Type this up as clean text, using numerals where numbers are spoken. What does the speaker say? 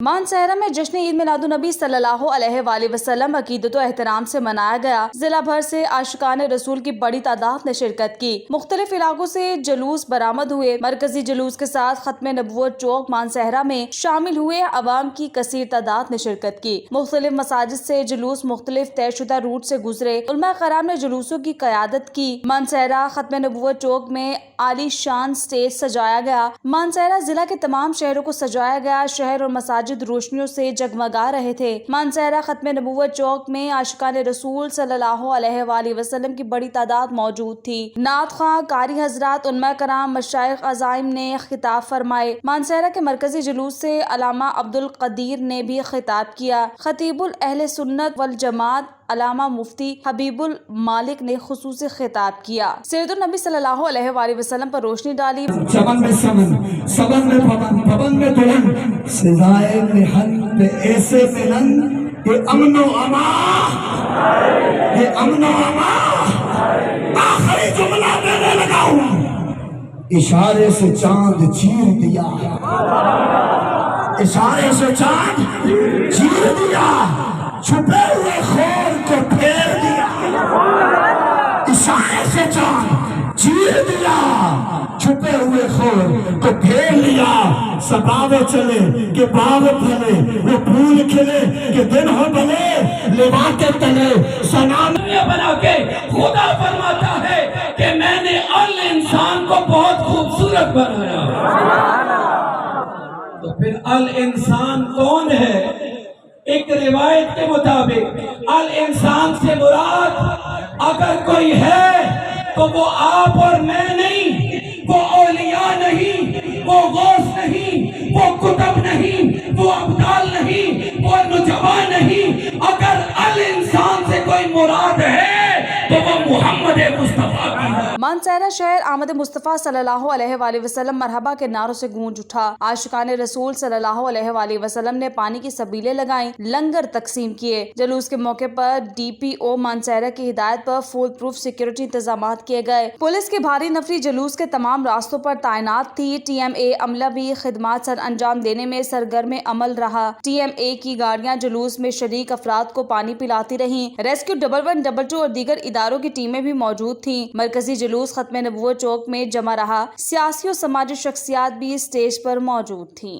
मानसहरा में जश्न ईद मिलादुन्नबी सल्लल्लाहु अलैहि वसल्लम अकीदत व एहतराम से मनाया गया। जिला भर से आशिकान रसूल की बड़ी तादाद ने शिरकत की। मुख्तलिफ इलाकों से जुलूस बरामद हुए। मरकजी जुलूस के साथ खत्म नबुव्वत चौक मानसहरा में शामिल हुए अवाम की कसीर तादाद ने शिरकत की। मुख्तलिफ मसाजिद से जुलूस मुख्तलिफ तयशुदा रूट से गुजरे। उलमा कराम ने जुलूसों की क़यादत की। मानसहरा खत्म नबुव्वत चौक में आली शान स्टेज सजाया गया। मानसहरा जिला के तमाम शहरों को सजाया गया। शहर और मसाजिद रोशनियों से जगमगा रहे थे। मानसहरा खत्म नबुव्वत चौक में आशिकान रसूल सल्लल्लाहु अलैहि वसल्लम की बड़ी तादाद मौजूद थी। नात ख्वां, कारी हजरात, उलमा कराम, मशाइख अज़ाइम ने खिताब फरमाए। मानसहरा के मरकजी जुलूस से अल्लामा अब्दुल कदीर ने भी खिताब किया। खतीबुल अहले सुन्नत वल जमात अल्लामा मुफ्ती हबीबुल मालिक ने खुसूसी खिताब किया। सैयदुन नबी सल्लल्लाहु अलैहि वसल्लम पर रोशनी डाली। चमन में समन, सबन में पवन, पवन में दुल्हन, सिजाए मिहन पे ऐसे मिलन, ये अमनो अमा, ये अमनो अमा। आखिरी जुमला मैंने लगा हूँ, इशारे से चांद चीर दिया, इशारे से चांद चीर दिया, छुपे हुए खोर को फेर दिया, इशारे से चांद चीर दिया, छुपे हुए खोर को फेर लिया। सबावे चले कि बाग फले, वो फूल खिले कि दिन हो बने, लिवा के तले सनाम बना के खुदा फरमाता है कि मैंने अल इंसान को बहुत खूबसूरत बनाया। तो फिर अल इंसान कौन है? एक रिवायत के मुताबिक अल इंसान से मुराद अगर कोई है तो वो आप और मैं नहीं, वो औलिया नहीं, वो गौस नहीं, वो कुतुब नहीं, वो अब्दाल नहीं, वो नुजबा नहीं। अगर अल इंसान से कोई मुराद है तो वो मोहम्मद मुस्तफा की है। मानसहरा शहर आमद मुस्तफ़ा सल्लल्लाहु अलैहि वसल्लम मरहबा के नारों से गूंज उठा। आशिकान रसूल सल्लल्लाहु अलैहि वसल्लम ने पानी की सबीलें लगाईं, लंगर तकसीम किए। जुलूस के मौके पर DPO मानसहरा की हिदायत पर फुल प्रूफ सिक्योरिटी इंतजाम किए गए। पुलिस की भारी नफरी जुलूस के तमाम रास्तों पर तैनात थी। TMA अमला भी खिदमात सर अंजाम देने में सरगर्म अमल रहा। TMA की गाड़ियां जुलूस में शरीक अफराद को पानी पिलाती रहीं। रेस्क्यू 1112 और दीगर इदारों की टीमें भी मौजूद थीं। मरकजी जुलूस खत्म नबुव्वत चौक में जमा रहा। सियासी और समाजी शख्सियात भी स्टेज पर मौजूद थीं।